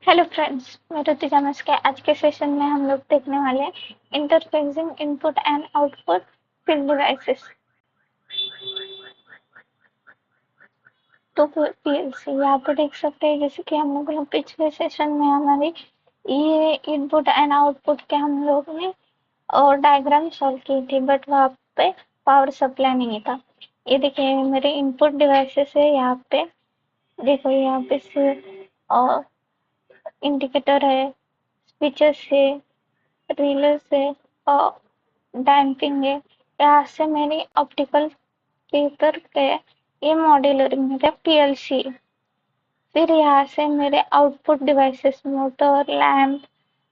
Hello friends, मैं ऋतिका मस्के। आज के सेशन में हम लोग देखने वाले हैं interfacing input and output pin devices. तो पीएलसी यहाँ पे देख सकते हैं, जैसे कि हम लोग पिछले सेशन में हमारी ये इनपुट एंड आउटपुट के हम लोग ने और डायग्राम सॉल्व की थी, बट वहाँ पे पावर सप्लाई नहीं था। ये देखिए मेरे इनपुट डिवाइसेस है। यहाँ पे देखो, यहाँ पे से इंडिकेटर है, स्विचेस है, रिले से और डैम्पिंग है। यहाँ से मेरी ऑप्टिकल स्पीकर के ये मॉड्यूलर मेरा पीएलसी। फिर यहाँ से मेरे output devices motor, lamp,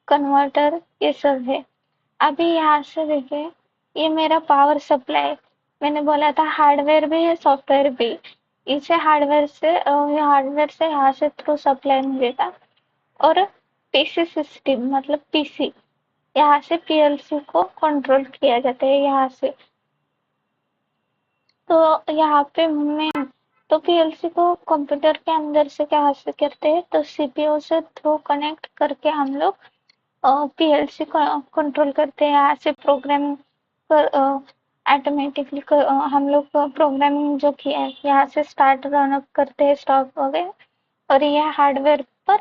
converter, ये सब है। अभी यहाँ से देखिए, ये मेरा पावर सप्लाई। मैंने बोला था हार्डवेयर भी है, सॉफ्टवेयर भी। इसे हार्डवेयर से यहाँ से थ्रू सप्लाई मिलेगा। और पीसी सिस्टम मतलब पीसी, यहाँ से पीएलसी को कंट्रोल किया जाता है यहाँ से। तो यहाँ पे मैं तो पीएलसी को कंप्यूटर के अंदर से क्या से करते हैं, तो सीपीयू से थ्रू कनेक्ट करके हम लोग पीएलसी को कंट्रोल करते हैं। यहाँ से प्रोग्रामिंग कर ऑटोमेटिकली हम लोग प्रोग्रामिंग जो किया है यहाँ से स्टार्ट रन अप करते हैं, स्टॉप वगैरह। और यह हार्डवेयर पर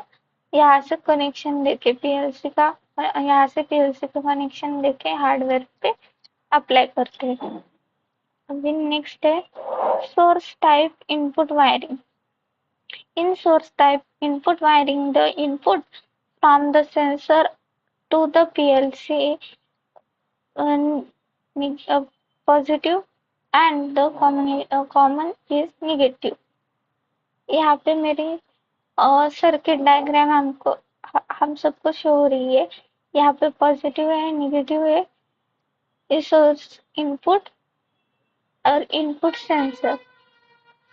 यहाँ से कनेक्शन देके पीएलसी का यहाँ से पीएलसी का कनेक्शन देके हार्डवेयर पे अप्लाई करते हैं। अभी नेक्स्ट है source type input wiring. In source type input wiring, the input from the sensor to the PLC positive and the common is negative. यहाँ पे मेरी सर्किट डायग्राम हम सबको शो हो रही है। यहाँ पे पॉजिटिव है, नेगेटिव है, ये सोर्स इनपुट और input sensor.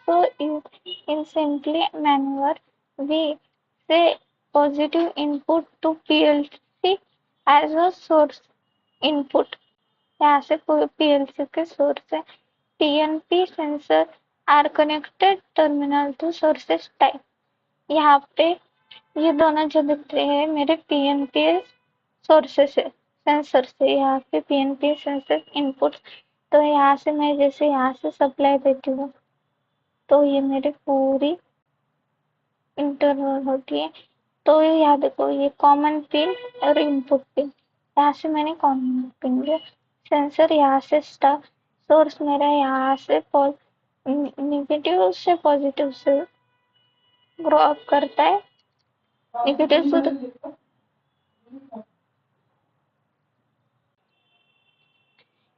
So in simply manner, we say positive input to PLC as a source input. यहाँ से PLC के source है। TNP sensor are connected terminal to sources type. यहाँ पे ये दोनों जो दिख रहे हैं मेरे PNP सोर्सेस है, सेंसर से। यहाँ पे PNP सेंसर इनपुट। तो यहाँ से मैं जैसे यहाँ से सप्लाई देती हूँ तो ये मेरी पूरी इंटरनल होती है। तो ये याद रखो, ये कॉमन पिन और इनपुट पिन। यहाँ से मैंने कॉमन पिन लिया। सेंसर यहाँ से सोर्स मेरा यहाँ से नेगेटिव से पॉजिटिव से ग्रो अप करता है। नेगेटिव से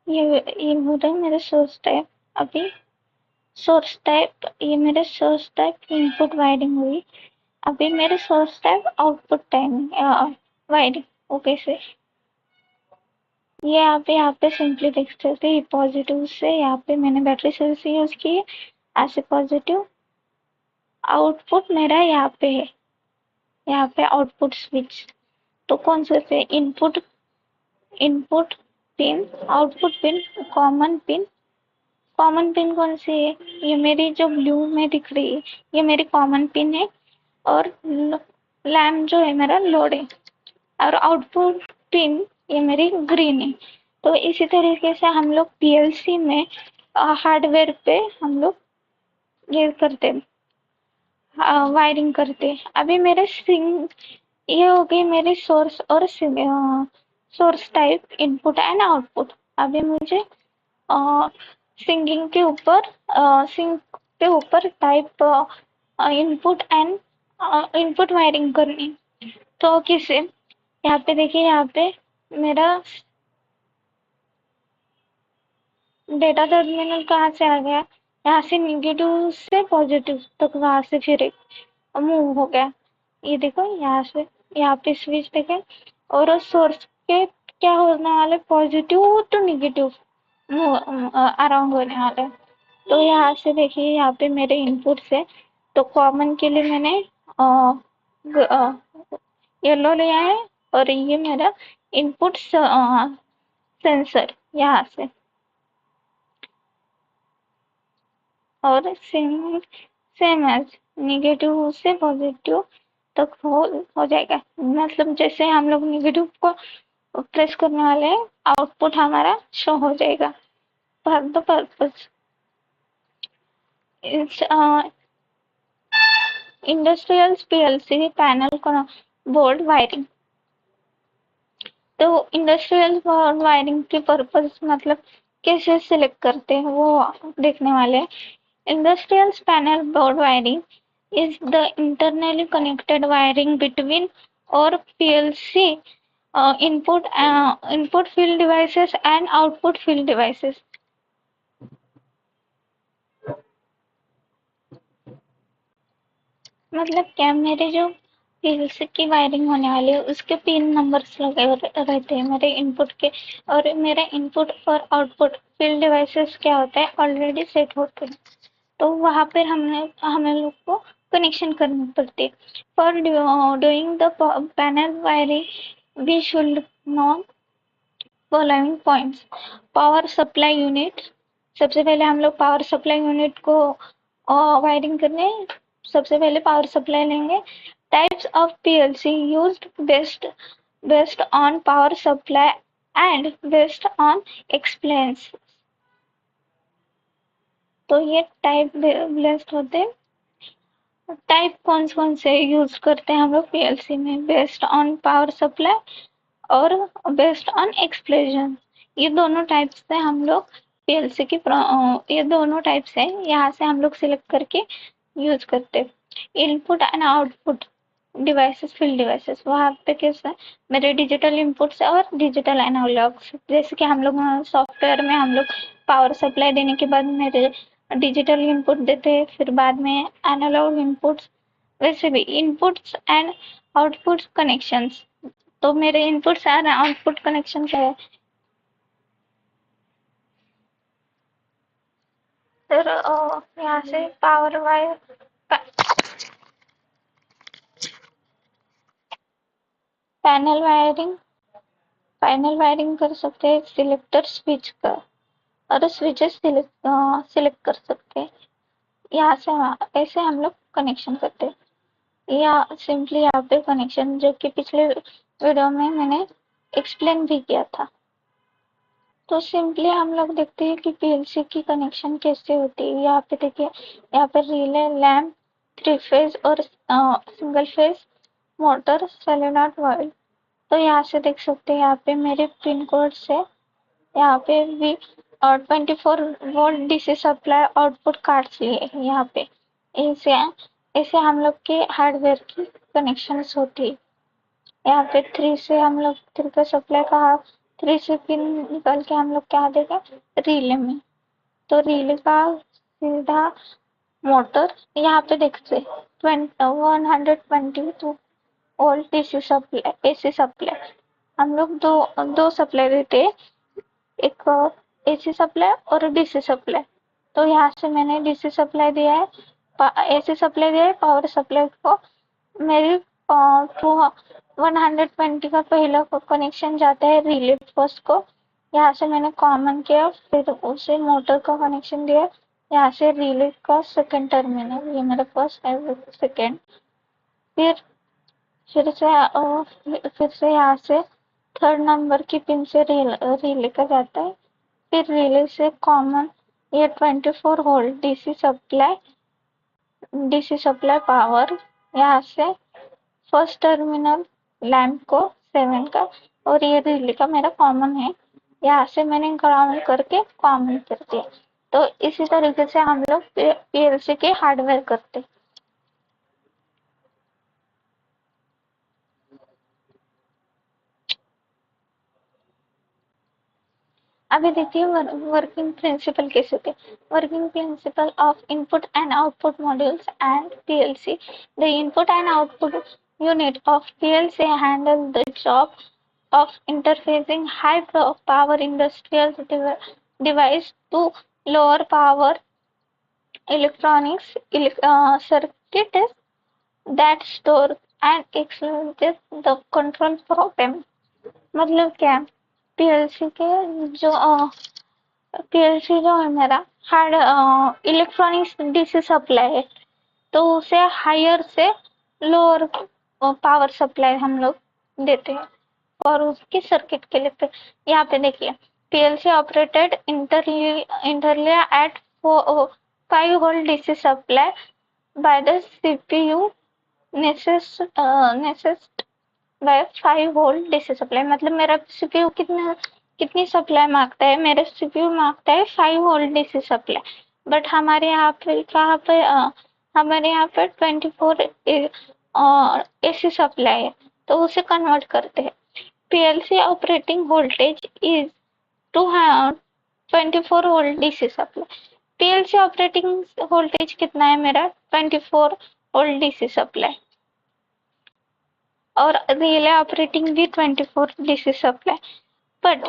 ये हो रहा है मेरे सोर्स टाइप। अभी सोर्स टाइप, ये मेरे सोर्स टाइप इनपुट वायरिंग हुई। अभी मेरे source type output timing wiring. Okay से ये यहाँ पे सिंपली देख सकते हैं, पॉजिटिव से यहाँ पे मैंने बैटरी सेल से यूज की है। ऐसे पॉजिटिव आउटपुट मेरा यहाँ पे है, यहाँ पे आउटपुट स्विच। तो कौन से input input pin, output pin, common pin. Common pin कौन सी है? ये मेरी जो ब्लू में दिख रही है ये मेरी कॉमन पिन है। और लैम्प जो है मेरा लोड है। और आउटपुट पिन ये मेरी ग्रीन है। तो इसी तरीके से हम लोग पीएलसी में हार्डवेयर पे हम लोग ये करते वायरिंग करते। अभी मेरे ये हो गई मेरी सोर्स और source type input and output. अभी मुझे सिंगिंग के ऊपर सिंग के ऊपर type input and input wiring करनी। तो किसे यहाँ पे देखिए, यहाँ पे मेरा डेटा टर्मिनल कहाँ से आ गया? यहाँ से नेगेटिव से पॉजिटिव तक वहां से फिर मूव हो गया। ये देखो यहाँ से यहाँ पे स्विच देखे। और सोर्स के क्या होने वाले, पॉजिटिव टू नेगेटिव अराउंड होने वाले। तो यहाँ से देखिए, यहाँ पे मेरे इनपुट से तो कॉमन के लिए मैंने येलो लिया है। और ये मेरा इनपुट सेंसर यहाँ से। और सेम एज नेगेटिव से पॉजिटिव तक हो जाएगा। मतलब जैसे हम लोग नेगेटिव को प्रेस करने वाले हैं, आउटपुट हमारा शो हो जाएगा। For the purpose it's industrial PLC panel board wiring. तो इंडस्ट्रियल बोर्ड वायरिंग के पर्पज मतलब कैसे सिलेक्ट करते हैं वो देखने वाले हैं। Industrial panel board wiring is the internally connected wiring between or PLC input field devices and output field devices. मतलब क्या, मेरे जो पीएलसी की वायरिंग होने वाली है उसके पिन नंबर्स लगे रहते हैं मेरे इनपुट के, और मेरे इनपुट और आउटपुट फील्ड डिवाइसेस क्या होता है ऑलरेडी सेट होते हैं। तो वहाँ पर हमें लोग को कनेक्शन करनी पड़ती है। For doing the panel wiring we should know following points. Power supply unit, सबसे पहले हम लोग पावर सप्लाई यूनिट को वायरिंग करने, सबसे पहले पावर सप्लाई लेंगे। Types of PLC used based on power supply and based on explains. तो ये टाइप बेस्ड होते हैं। टाइप कौन से यूज करते हैं हम लोग पीएलसी में, बेस्ड ऑन पावर सप्लाई और बेस्ड ऑन एक्सप्लोजन। ये दोनों टाइप्स से हम लोग पीएलसी की ये दोनों टाइप्स है, यहाँ से हम लोग सिलेक्ट करके यूज करते हैं। Input and output devices, field devices, वहाँ पे कैसे मेरे डिजिटल इनपुट्स और डिजिटल एनालॉग्स। जैसे कि हम लोग सॉफ्टवेयर में हम लोग पावर सप्लाई देने के बाद मेरे डिजिटल इनपुट देते हैं, फिर बाद में एनालॉग इनपुट्स, वैसे भी इनपुट्स एंड आउटपुट कनेक्शंस। तो मेरे इनपुट्स एंड आउटपुट कनेक्शन क्या है, फिर यहाँ से पावर वायर पैनल वायरिंग कर सकते हैं सिलेक्टर स्विच का, और स्विचेस सिलेक्ट कर सकते हैं। यहाँ से ऐसे हम लोग कनेक्शन करते हैं, या सिंपली यहाँ पे कनेक्शन, जो कि पिछले वीडियो में मैंने एक्सप्लेन भी किया था। तो सिंपली हम लोग देखते हैं कि पीएलसी की कनेक्शन कैसे होती है। यहाँ पे देखिए, यहाँ पे रिले, लैम्प, 3 फेज और single phase motor, solenoid valve. तो यहाँ से देख सकते हैं, यहाँ पे मेरे पिन कोड से यहाँ पे भी 24 volt DC supply output cards लिए हैं यहाँ पे। ऐसे ऐसे हम लोग के हार्डवेयर की कनेक्शंस होती है। यहाँ पे 3 से हम लोग 3 का सप्लाई का 3 से पिन निकाल के हम लोग क्या देगा रिले में। तो रिले का सीधा मोटर, यहाँ पे देखते 122 volt DC supply, AC supply. हम लोग दो सप्लाई देते हैं, एक एसी सप्लाई और डीसी सप्लाई। तो यहाँ से मैंने डीसी सप्लाई दिया है, एसी सप्लाई दिया है, पावर सप्लाई को मेरी 120 का पहला कनेक्शन जाता है रिले फर्स्ट को। यहाँ से मैंने कॉमन किया, फिर उसे मोटर का कनेक्शन दिया, यहाँ से रिले का सेकंड टर्मिनल, ये मेरा फर्स्ट है, सेकंड। फिर फिर से यहाँ से थर्ड नंबर की पिन से रिले का जाता है। फिर रिले से कॉमन ये 24 वोल्ट डीसी सप्लाई पावर, यहाँ से फर्स्ट टर्मिनल लैम्प को 7 का, और ये रिले का मेरा कॉमन है, यहाँ से मैंने ग्राउंड करके कॉमन कर दिया। तो इसी तरीके से हम लोग पीएलसी के हार्डवेयर करते। अभी देखिए वर्किंग प्रिंसिपल कैसे होते हैं। Working principle of input and output modules and PLC. The input and output unit of PLC handle the job of interfacing high power industrial device to lower power electronics circuits that store and execute the control program। मतलब क्या, PLC के जो PLC जो है मेरा hard electronics DC supply है, तो उसे हायर से लोअर पावर सप्लाई हम लोग देते हैं और उसकी सर्किट के लिए। यहाँ पे देखिए, PLC operated internally at 5 volt DC supply by the CPU necessitate by 5 volt DC supply. मतलब मेरा सीपीयू कितनी सप्लाई मांगता है, मेरा सीपीयू मांगता है 5 वोल्ट डीसी सप्लाई, बट हमारे यहाँ पे कहाँ पे हमारे यहाँ पे 24 एसी सप्लाई है, तो उसे कन्वर्ट करते हैं। PLC operating voltage is 24 volt DC supply. PLC operating voltage कितना है मेरा? 24 वोल्ट डीसी सप्लाई, और रिले ऑपरेटिंग भी 24 DC supply, but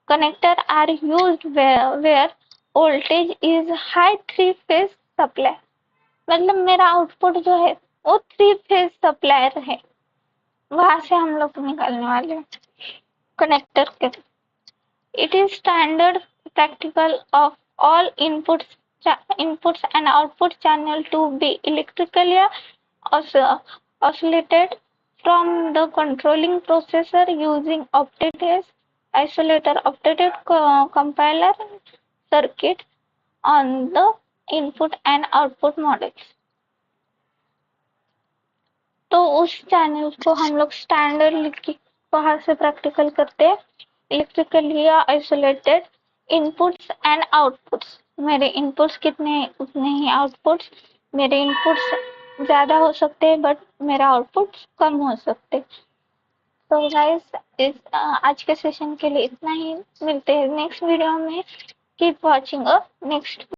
connector are used where voltage is high 3 phase supply। मतलब मेरा आउटपुट जो है वो 3 फेज सप्लायर है, वहां से हम लोग निकालने वाले हैं कनेक्टर के। It is standard practical of all inputs and output channel to be electrically oscillated from the controlling processor using opted's isolator opted compiler circuit on the input and output models। तो उस channel को हम लोग standard बाहर से practical करते हैं, electrically isolated inputs and outputs. मेरे इनपुट्स कितने उतने ही आउटपुट्स, मेरे इनपुट्स ज़्यादा हो सकते हैं बट मेरा आउटपुट्स कम हो सकते। तो गाइस इस आज के सेशन के लिए इतना ही, मिलते हैं नेक्स्ट वीडियो में। Keep watching next